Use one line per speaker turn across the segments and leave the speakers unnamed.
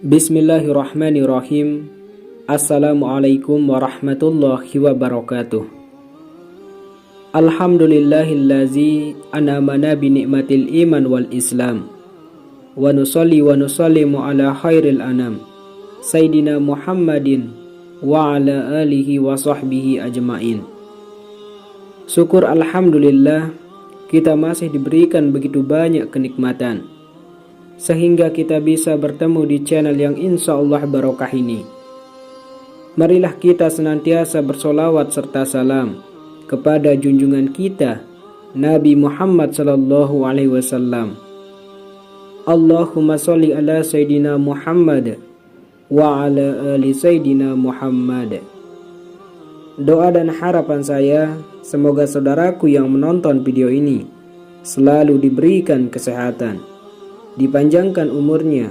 Bismillahirrahmanirrahim. Assalamualaikum warahmatullahi wabarakatuh. Alhamdulillahillazi an'amana bi ni'matil iman wal islam. Wa nusalli wa nusallimu ala khairil anam, Sayyidina Muhammadin wa ala alihi wa sahbihi ajma'in. Syukur alhamdulillah, kita masih diberikan begitu banyak kenikmatan sehingga kita bisa bertemu di channel yang insya Allah barokah ini. Marilah kita senantiasa bersolawat serta salam kepada junjungan kita Nabi Muhammad sallallahu alaihi wasallam. Allahumma sholli ala Sayyidina Muhammad wa ala ali Sayyidina Muhammad. Doa dan harapan saya, semoga saudaraku yang menonton video ini selalu diberikan kesehatan, dipanjangkan umurnya,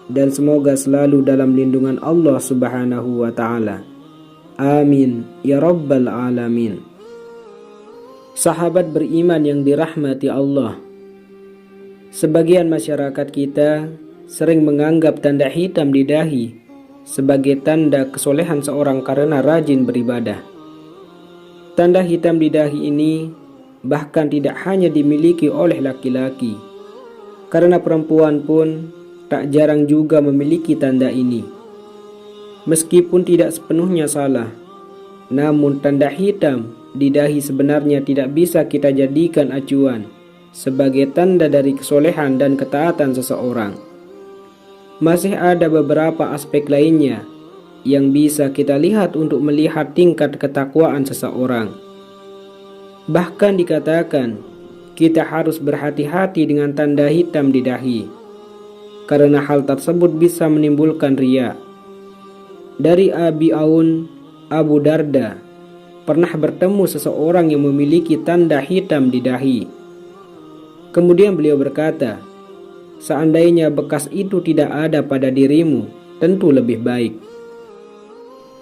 dan semoga selalu dalam lindungan Allah Subhanahu wa Ta'ala. Amin ya Rabbal Alamin. Sahabat beriman yang dirahmati Allah, sebagian masyarakat kita sering menganggap tanda hitam di dahi sebagai tanda kesolehan seorang karena rajin beribadah. Tanda hitam di dahi ini bahkan tidak hanya dimiliki oleh laki-laki, karena perempuan pun tak jarang juga memiliki tanda ini. Meskipun tidak sepenuhnya salah, namun tanda hitam di dahi sebenarnya tidak bisa kita jadikan acuan sebagai tanda dari kesolehan dan ketaatan seseorang. Masih ada beberapa aspek lainnya yang bisa kita lihat untuk melihat tingkat ketakwaan seseorang. Bahkan dikatakan kita harus berhati-hati dengan tanda hitam di dahi, karena hal tersebut bisa menimbulkan riya. Dari Abi Aun, Abu Darda pernah bertemu seseorang yang memiliki tanda hitam di dahi. Kemudian beliau berkata, seandainya bekas itu tidak ada pada dirimu, tentu lebih baik.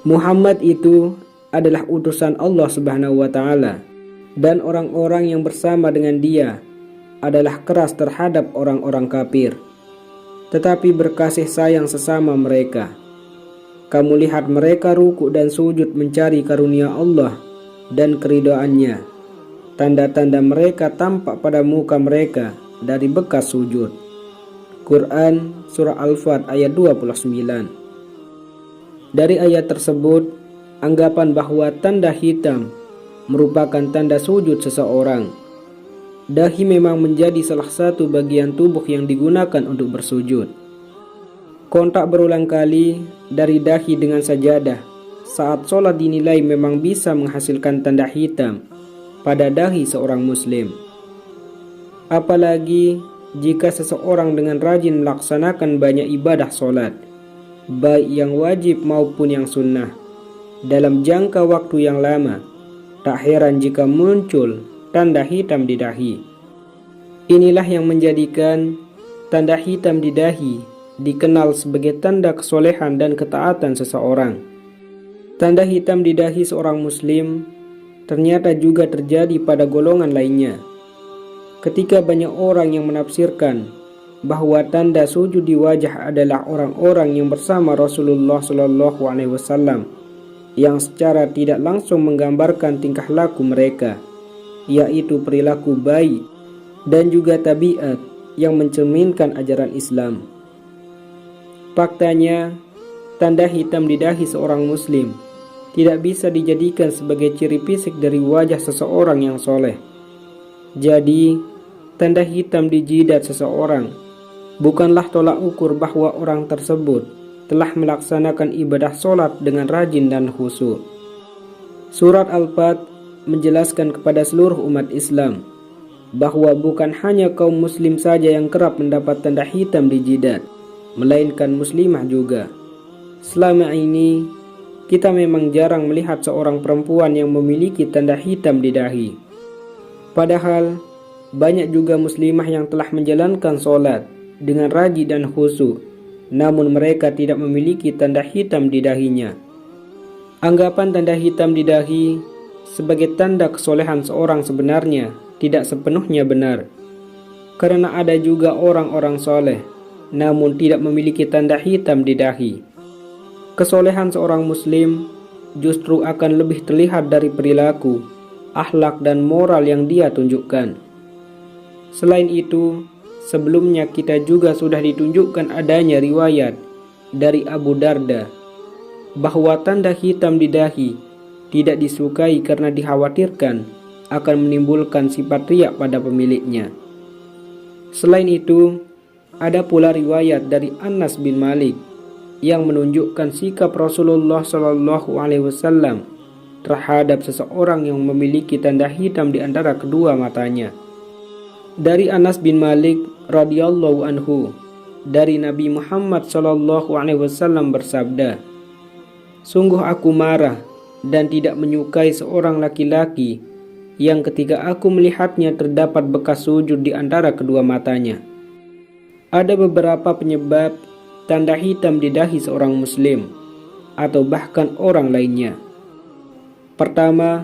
Muhammad itu adalah utusan Allah Subhanahu wa Ta'ala, dan orang-orang yang bersama dengan dia adalah keras terhadap orang-orang kafir, tetapi berkasih sayang sesama mereka. Kamu lihat mereka ruku dan sujud mencari karunia Allah dan keridhaannya. Tanda-tanda mereka tampak pada muka mereka dari bekas sujud. Quran Surah Al-Fat ayat 29. Dari ayat tersebut, anggapan bahwa tanda hitam merupakan tanda sujud seseorang. Dahi memang menjadi salah satu bagian tubuh yang digunakan untuk bersujud. Kontak berulang kali dari dahi dengan sajadah saat sholat dinilai memang bisa menghasilkan tanda hitam pada dahi seorang muslim. Apalagi jika seseorang dengan rajin melaksanakan banyak ibadah sholat, baik yang wajib maupun yang sunnah, dalam jangka waktu yang lama, tak heran jika muncul tanda hitam di dahi. Inilah yang menjadikan tanda hitam di dahi dikenal sebagai tanda kesolehan dan ketaatan seseorang. Tanda hitam di dahi seorang muslim ternyata juga terjadi pada golongan lainnya. Ketika banyak orang yang menafsirkan bahwa tanda sujud di wajah adalah orang-orang yang bersama Rasulullah SAW, yang secara tidak langsung menggambarkan tingkah laku mereka, yaitu perilaku baik dan juga tabiat yang mencerminkan ajaran Islam. Faktanya, tanda hitam di dahi seorang muslim tidak bisa dijadikan sebagai ciri fisik dari wajah seseorang yang soleh. Jadi, tanda hitam di jidat seseorang bukanlah tolak ukur bahwa orang tersebut telah melaksanakan ibadah sholat dengan rajin dan khusyuk. Surat Al-Fat menjelaskan kepada seluruh umat Islam bahwa bukan hanya kaum muslim saja yang kerap mendapat tanda hitam di jidat, melainkan muslimah juga. Selama ini kita memang jarang melihat seorang perempuan yang memiliki tanda hitam di dahi. Padahal banyak juga muslimah yang telah menjalankan sholat dengan rajin dan khusyuk, namun mereka tidak memiliki tanda hitam di dahinya. Anggapan tanda hitam di dahi sebagai tanda kesolehan seorang sebenarnya tidak sepenuhnya benar, karena ada juga orang-orang soleh namun tidak memiliki tanda hitam di dahi. Kesolehan seorang muslim justru akan lebih terlihat dari perilaku, akhlak dan moral yang dia tunjukkan. Selain itu, sebelumnya kita juga sudah ditunjukkan adanya riwayat dari Abu Darda bahwa tanda hitam di dahi tidak disukai karena dikhawatirkan akan menimbulkan sifat riak pada pemiliknya. Selain itu, ada pula riwayat dari Anas bin Malik yang menunjukkan sikap Rasulullah SAW terhadap seseorang yang memiliki tanda hitam di antara kedua matanya. Dari Anas bin Malik radhiyallahu anhu, dari Nabi Muhammad SAW bersabda, "Sungguh aku marah dan tidak menyukai seorang laki-laki yang ketika aku melihatnya terdapat bekas sujud di antara kedua matanya." Ada beberapa penyebab tanda hitam di dahi seorang muslim atau bahkan orang lainnya. Pertama,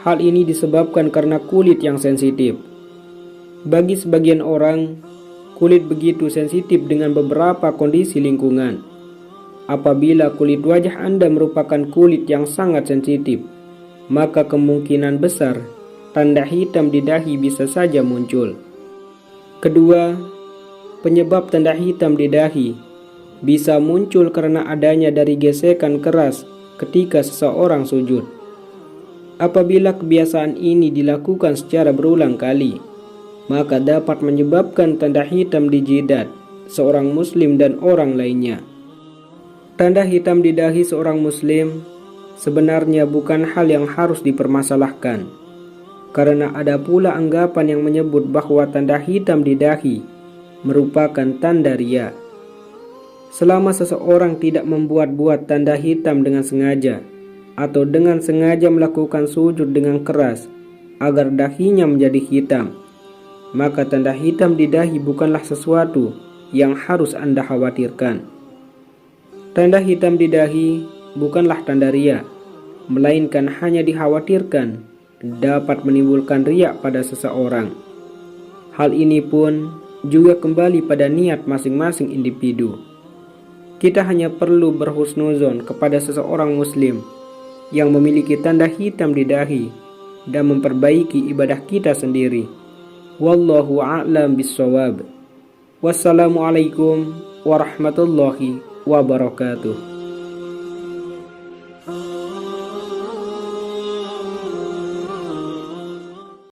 hal ini disebabkan karena kulit yang sensitif. Bagi sebagian orang, kulit begitu sensitif dengan beberapa kondisi lingkungan. Apabila kulit wajah Anda merupakan kulit yang sangat sensitif, maka kemungkinan besar tanda hitam di dahi bisa saja muncul. Kedua, penyebab tanda hitam di dahi bisa muncul karena adanya dari gesekan keras ketika seseorang sujud. Apabila kebiasaan ini dilakukan secara berulang kali, maka dapat menyebabkan tanda hitam di jidat seorang muslim dan orang lainnya. Tanda hitam di dahi seorang muslim sebenarnya bukan hal yang harus dipermasalahkan, karena ada pula anggapan yang menyebut bahwa tanda hitam di dahi merupakan tanda riya. Selama seseorang tidak membuat-buat tanda hitam dengan sengaja atau dengan sengaja melakukan sujud dengan keras agar dahinya menjadi hitam, maka tanda hitam di dahi bukanlah sesuatu yang harus Anda khawatirkan. Tanda hitam di dahi bukanlah tanda riya, melainkan hanya dikhawatirkan dapat menimbulkan riak pada seseorang. Hal ini pun juga kembali pada niat masing-masing individu. Kita hanya perlu berhusnuzon kepada seseorang muslim yang memiliki tanda hitam di dahi dan memperbaiki ibadah kita sendiri. Wallahu a'lam bissawab. Wassalamualaikum warahmatullahi wabarakatuh.